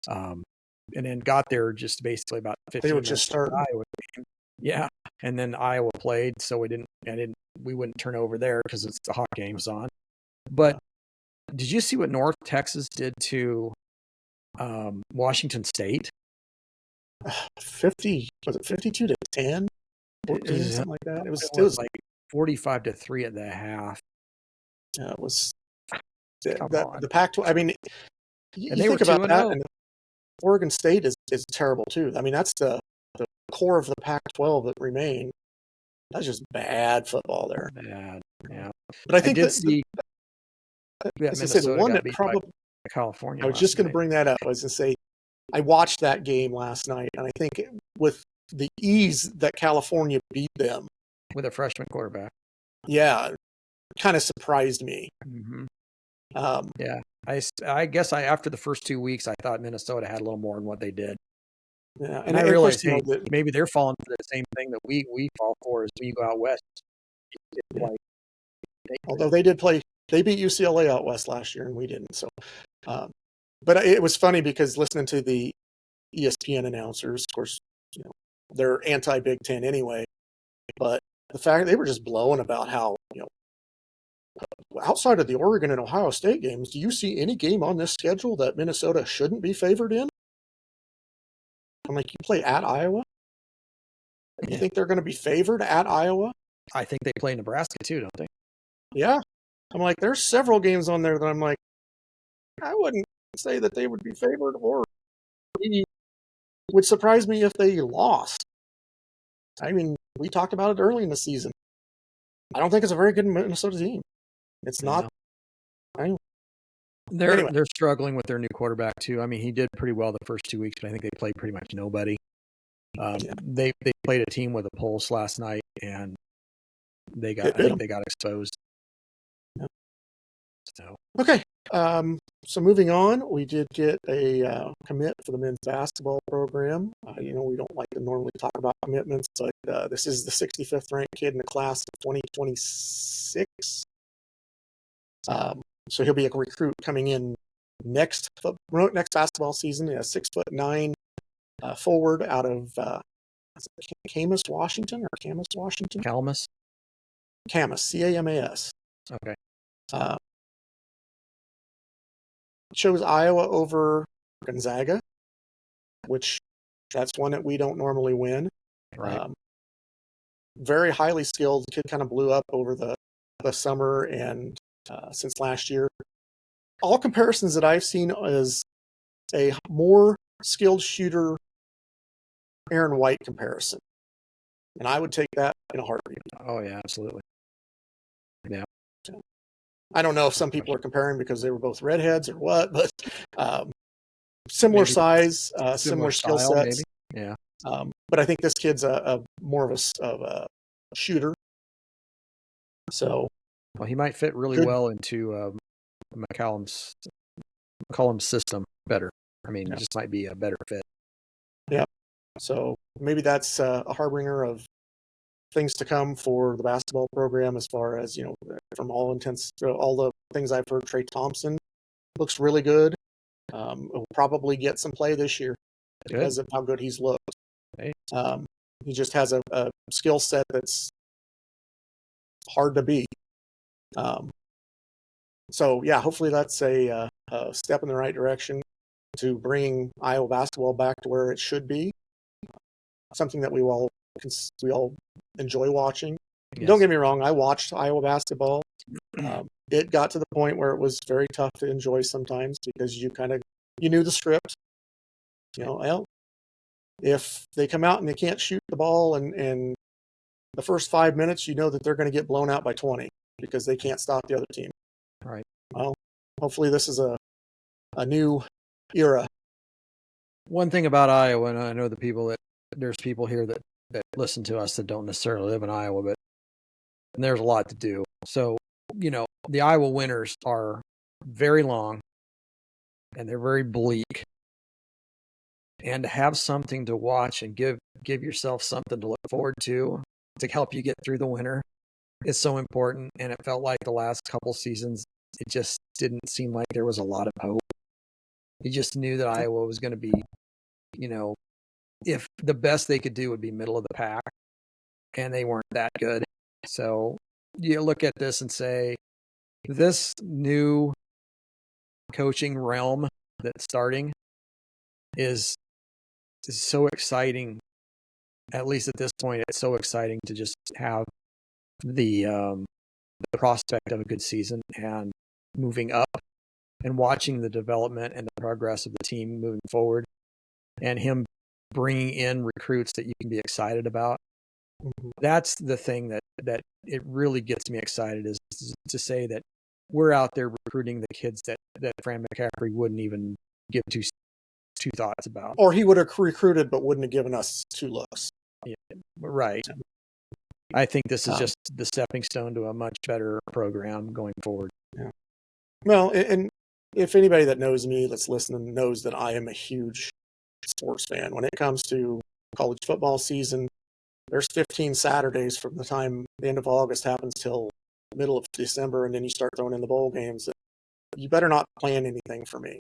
and then got there just basically about 15 they were minutes just starting. Iowa game. Yeah, and then Iowa played, so we wouldn't turn over there because it's the Hawkeyes on. But did you see what North Texas did to Washington State? 50 was it 52 to 10? 14, something like that. It was like 45-3 at the half. Yeah, it was Come on. the Pac-12. I mean, you And they think were about that, 2-0. and Oregon State is terrible too. I mean, that's the core of the Pac-12 that remain. That's just bad football there. Bad, yeah. But I think as I said, the one that probably California. I was just going to bring that up. I was going to say, I watched that game last night, and I think with the ease that California beat them with a freshman quarterback. Yeah, kind of surprised me. Mm-hmm. Yeah, I guess after the first 2 weeks, I thought Minnesota had a little more than what they did. Yeah, and I realized, hey, maybe they're falling for the same thing that we fall for as we go out west. Yeah. Although they beat UCLA out west last year, and we didn't. So, but it was funny because listening to the ESPN announcers, of course, they're anti-Big Ten anyway. But the fact they were just blowing about how, outside of the Oregon and Ohio State games, do you see any game on this schedule that Minnesota shouldn't be favored in? I'm like, you play at Iowa? You think they're going to be favored at Iowa? I think they play Nebraska too, don't they? Yeah. I'm like, there's several games on there that I'm like, I wouldn't say that they would be favored, or it would surprise me if they lost. I mean, we talked about it early in the season. I don't think it's a very good Minnesota team. It's not. They're struggling with their new quarterback too. I mean, he did pretty well the first 2 weeks, but I think they played pretty much nobody. They played a team with a pulse last night, and I think they got exposed. Yep. So okay. So moving on, we did get a commit for the men's basketball program. We don't like to normally talk about commitments, but this is the 65th ranked kid in the class of 2026. So he'll be a recruit coming in next basketball season. 6'9" forward out of Camas, Washington, or Camas, Washington. Camas, CAMAS. Okay. Chose Iowa over Gonzaga, which that's one that we don't normally win. Right. Very highly skilled. The kid kind of blew up over the summer and since last year. All comparisons that I've seen is a more skilled shooter Aaron White comparison. And I would take that in a heartbeat. Oh, yeah, absolutely. Yeah. I don't know if some people are comparing because they were both redheads or what, but similar maybe size, similar skill sets. Maybe. Yeah. But I think this kid's a more of a shooter. So, well, he might fit really well into McCollum's system better. I mean, it just might be a better fit. Yeah. So maybe that's a harbinger of things to come for the basketball program, as far as, from all intents, all the things I've heard. Trey Thompson looks really good. He'll probably get some play this year because of how good he's looked. Hey. He just has a skill set that's hard to beat. So yeah, hopefully that's a step in the right direction to bring Iowa basketball back to where it should be. Something that we all enjoy watching. Yes. Don't get me wrong, I watched Iowa basketball. It got to the point where it was very tough to enjoy sometimes because you knew the script. Well, if they come out and they can't shoot the ball and the first 5 minutes, that they're going to get blown out by 20. because they can't stop the other team. Right. Well, hopefully this is a new era. One thing about Iowa, and I know there's people here that listen to us that don't necessarily live in Iowa, but there's a lot to do. So, the Iowa winters are very long and they're very bleak. And to have something to watch and give yourself something to look forward to help you get through the winter is so important. And it felt like the last couple seasons, it just didn't seem like there was a lot of hope. You just knew that Iowa was going to be, if the best they could do would be middle of the pack, and they weren't that good. So you look at this and say, this new coaching realm that's starting is so exciting. At least at this point, it's so exciting to just have the prospect of a good season and moving up and watching the development and the progress of the team moving forward, and him bringing in recruits that you can be excited about. Mm-hmm. That's the thing that it really gets me excited, is to say that we're out there recruiting the kids that Fran McCaffrey wouldn't even give two thoughts about. Or he would have recruited but wouldn't have given us 2 looks. Yeah, right. I think this is just the stepping stone to a much better program going forward. Yeah. Well, and if anybody that knows me that's listening knows that I am a huge sports fan. When it comes to college football season, there's 15 Saturdays from the time the end of August happens till middle of December, and then you start throwing in the bowl games. You better not plan anything for me.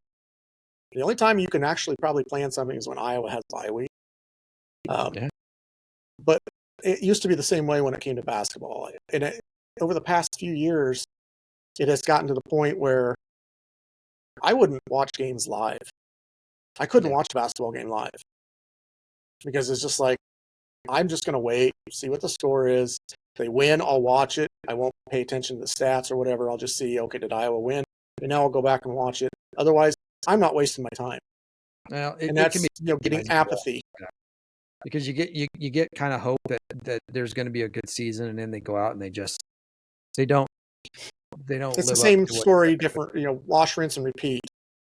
The only time you can actually probably plan something is when Iowa has bye week. But it used to be the same way when it came to basketball. And over the past few years, it has gotten to the point where I wouldn't watch games live. I couldn't watch a basketball game live because it's just like, I'm just going to wait, see what the score is. If they win, I'll watch it. I won't pay attention to the stats or whatever. I'll just see, okay, did Iowa win? And now I'll go back and watch it. Otherwise, I'm not wasting my time. Well, and that's it can be getting apathy. Because you get kind of hope that there's going to be a good season, and then they go out and they don't. It's the same story, different, wash, rinse, and repeat.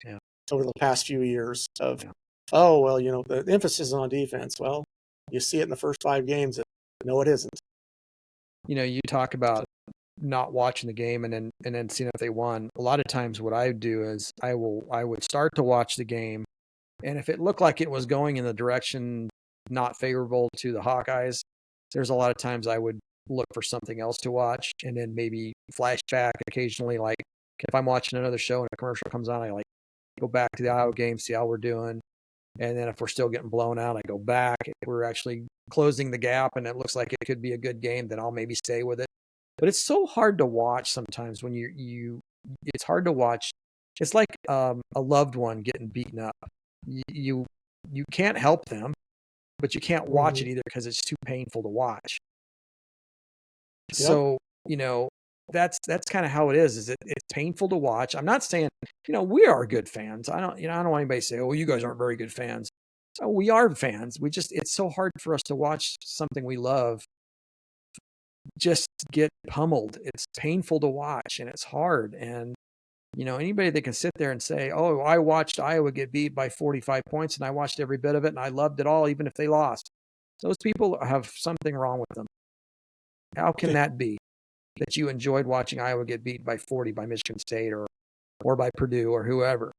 Yeah. Over the past few years of, the emphasis is on defense. Well, you see it in the first 5 games. No, it isn't. You talk about not watching the game and then seeing if they won. A lot of times, what I do is I would start to watch the game, and if it looked like it was going in the direction not favorable to the Hawkeyes, there's a lot of times I would look for something else to watch, and then maybe flashback occasionally. Like if I'm watching another show and a commercial comes on, I go back to the Iowa game, see how we're doing. And then if we're still getting blown out, I go back. If we're actually closing the gap and it looks like it could be a good game, then I'll maybe stay with it. But it's so hard to watch sometimes when it's hard to watch. It's like a loved one getting beaten up. You can't help them, but you can't watch it either because it's too painful to watch. Yep. So, that's kind of how it is it's painful to watch. I'm not saying, we are good fans. I don't want anybody to say, oh, you guys aren't very good fans. So we are fans. It's so hard for us to watch something we love just get pummeled. It's painful to watch and it's hard. And, anybody that can sit there and say, oh, I watched Iowa get beat by 45 points and I watched every bit of it and I loved it all, even if they lost. Those people have something wrong with them. How can that be? That you enjoyed watching Iowa get beat by 40 by Michigan State or by Purdue or whoever.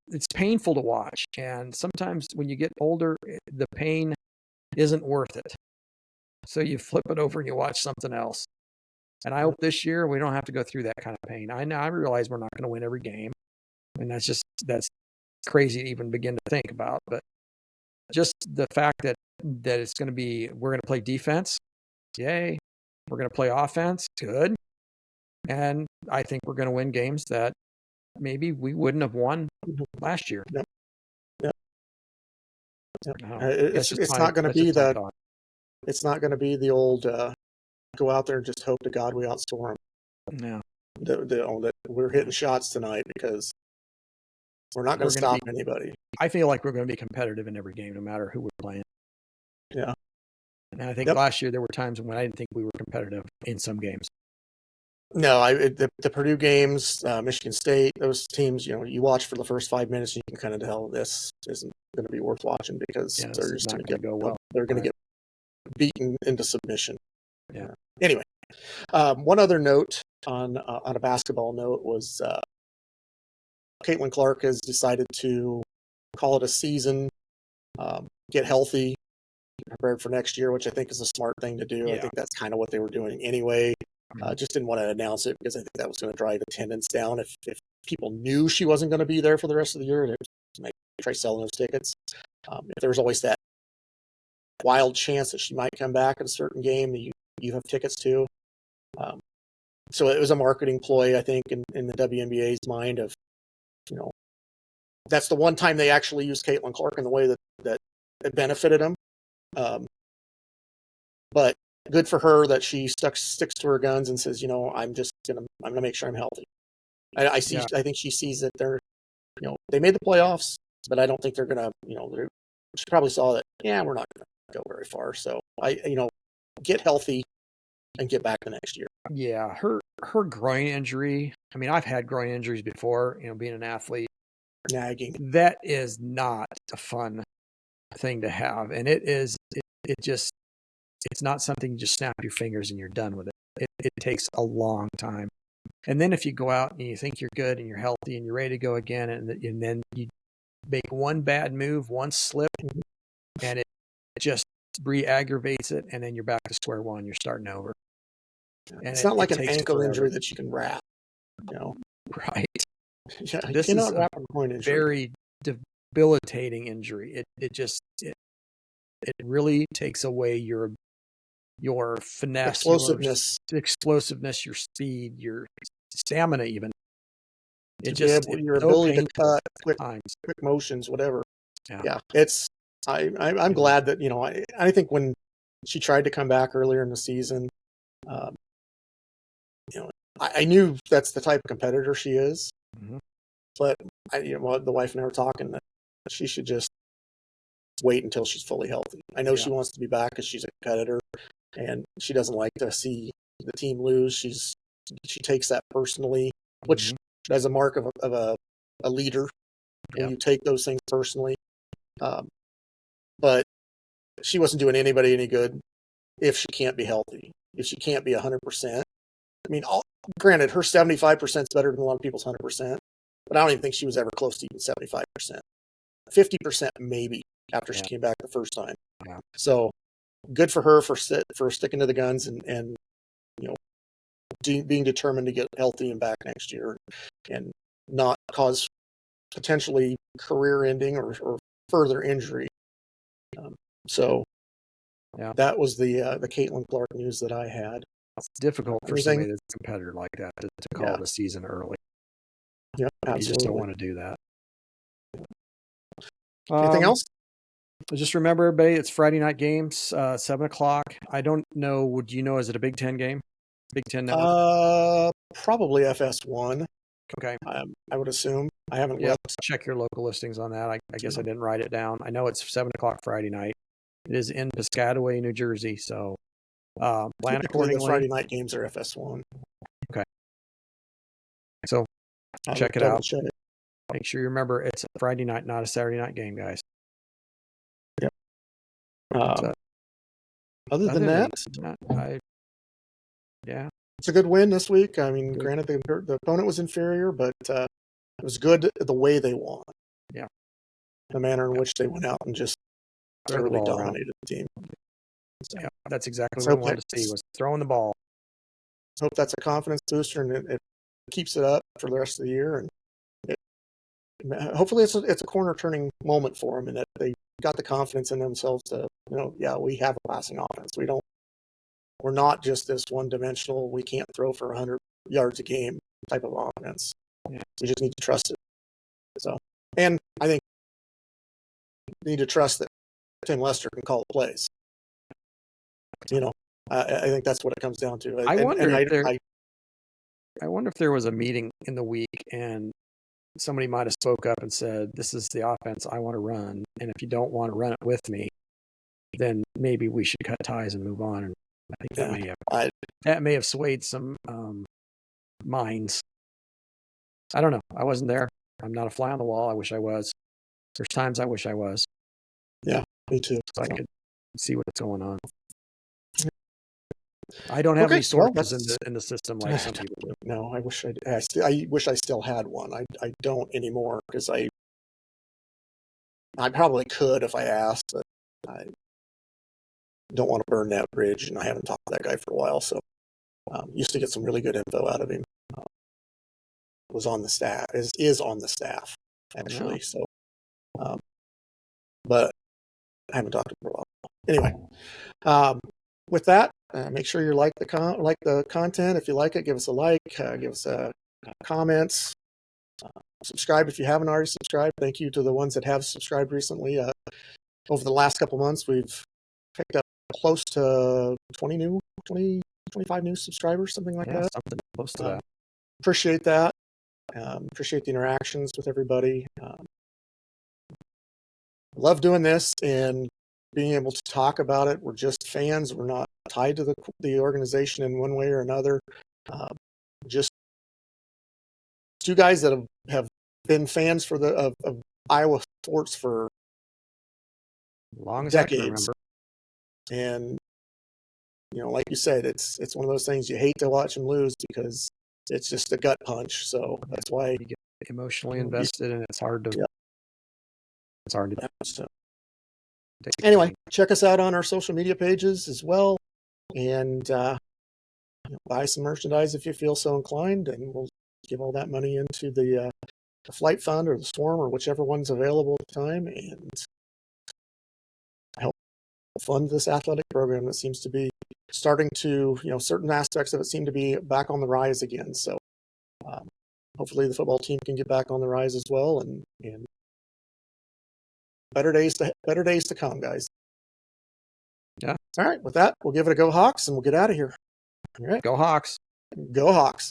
It's painful to watch. And sometimes when you get older, the pain isn't worth it. So you flip it over and you watch something else. And I hope this year we don't have to go through that kind of pain. I realize we're not going to win every game. And that's crazy to even begin to think about. But just the fact that it's going to be, we're going to play defense. Yay. We're going to play offense. Good. And I think we're going to win games that maybe we wouldn't have won last year. Yep. It's not going to be that. It's not going to be the old go out there and just hope to God we outscore them. Yeah. That we're hitting shots tonight because we're not going to stop anybody. I feel like we're going to be competitive in every game, no matter who we're playing. Yeah. And I think last year there were times when I didn't think we were competitive in some games. No, the Purdue games, Michigan State, those teams, you watch for the first 5 minutes, and you can kind of tell this isn't going to be worth watching because Yeah, they're this is just not going to going to get, go well. they're going Right. to get beaten into submission. Yeah. Anyway, one other note on a basketball note was Caitlin Clark has decided to call it a season, get healthy, prepared for next year, which I think is a smart thing to do. I Yeah. think that's kind of what they were doing anyway. Just didn't want to announce it because I think that was going to drive attendance down. If people knew she wasn't going to be there for the rest of the year, they might try selling those tickets. If there was always that wild chance that she might come back at a certain game that you have tickets to. So it was a marketing ploy, I think, in the WNBA's mind of, that's the one time they actually used Caitlin Clark in the way that it benefited them. But good for her that she sticks to her guns and says, I'm gonna make sure I'm healthy. I think she sees that they're, they made the playoffs, but I don't think they're gonna, she probably saw that, we're not gonna go very far. So get healthy and get back the next year. Yeah, her groin injury. I mean, I've had groin injuries before, being an athlete. Nagging. That is not a fun thing to have, and it's not something you just snap your fingers and you're done with it. It takes a long time. And then if you go out and you think you're good and you're healthy and you're ready to go again, and then you make one bad move, one slip, and it just re-aggravates it, and then you're back to square one. You're starting over. And it's not like an ankle forever. injury that you can wrap. Right. Yeah, you this cannot is wrap a groin injury. Very debilitating injury. It really takes away your finesse, explosiveness, your speed, your stamina, even. Your ability to cut quick motions, whatever. Yeah, it's. I'm glad that I think when she tried to come back earlier in the season, I knew that's the type of competitor she is. Mm-hmm. But the wife and I were talking that she should just wait until she's fully healthy. I know she wants to be back because she's a competitor, and she doesn't like to see the team lose. She takes that personally, which is a mark of a leader when you take those things personally. But she wasn't doing anybody any good if she can't be healthy, if she can't be 100%. I mean, granted, her 75% is better than a lot of people's 100%, but I don't even think she was ever close to even 75%. 50% maybe after she came back the first time. Yeah. So good for her for sticking to the guns and being determined to get healthy and back next year and not cause potentially career ending or further injury. So that was the Caitlin Clark news that I had. It's difficult for somebody that's a competitor like that to call the season early. Yeah, absolutely. You just don't want to do that. Anything else? Just remember, everybody, it's Friday night games, 7:00. I don't know. Would you know? Is it a Big Ten game? Big Ten network? Probably FS1. Okay. I would assume. I haven't looked. Check your local listings on that. I guess I didn't write it down. I know it's 7:00 Friday night. It is in Piscataway, New Jersey. So plan accordingly. The Friday night games are FS1. Okay. So check it out. Make sure you remember it's a Friday night, not a Saturday night game, guys. Yep. Other than that, it's a good win this week. I mean, granted, the opponent was inferior, but it was good the way they won. Yeah. The manner in which they went out and just thoroughly dominated the team. So, yeah, that's exactly what I wanted to see, was throwing the ball. Hope that's a confidence booster and it keeps it up for the rest of the year. And hopefully it's a corner turning moment for them, and that they got the confidence in themselves to, we have a passing offense. We're not just this one dimensional, we can't throw for 100 yards a game type of offense. Yeah. We just need to trust it. So, and I think we need to trust that Tim Lester can call the plays. I think that's what it comes down to. I wonder if there was a meeting in the week and somebody might have spoke up and said, "This is the offense I want to run, and if you don't want to run it with me, then maybe we should cut ties and move on." And I think that may have swayed some minds. I don't know. I wasn't there. I'm not a fly on the wall. I wish I was. There's times I wish I was. Yeah, me too. So I could see what's going on. I don't have Okay, any well, sources in the system like some people do. No, I wish I wish I still had one. I don't anymore because I probably could if I asked, but I don't want to burn that bridge, and I haven't talked to that guy for a while. So used to get some really good info out of him. Was on the staff is on the staff actually. Wow. So, but I haven't talked to him for a while. Anyway, with that, make sure you like the content. If you like it, give us a like, give us comments, subscribe if you haven't already subscribed. Thank you to the ones that have subscribed recently. Over the last couple months, we've picked up close to 25 new subscribers, something like that. Something close to that. Appreciate that. Appreciate the interactions with everybody. Love doing this and being able to talk about it. We're just fans. We're not tied to the organization in one way or another. Just two guys that have been fans for of Iowa sports for long as decades. I can remember. And like you said, it's one of those things you hate to watch them lose because it's just a gut punch. So that's why you get emotionally invested, and it's hard to. Yeah. It's hard to. So, anyway, check us out on our social media pages as well, and buy some merchandise if you feel so inclined, and we'll give all that money into the flight fund or the storm or whichever one's available at the time, and help fund this athletic program that seems to be starting to, certain aspects of it seem to be back on the rise again. So hopefully the football team can get back on the rise as well, and better days to come, guys. Yeah. All right. With that, we'll give it a go Hawks, and we'll get out of here. All right. Go Hawks. Go Hawks.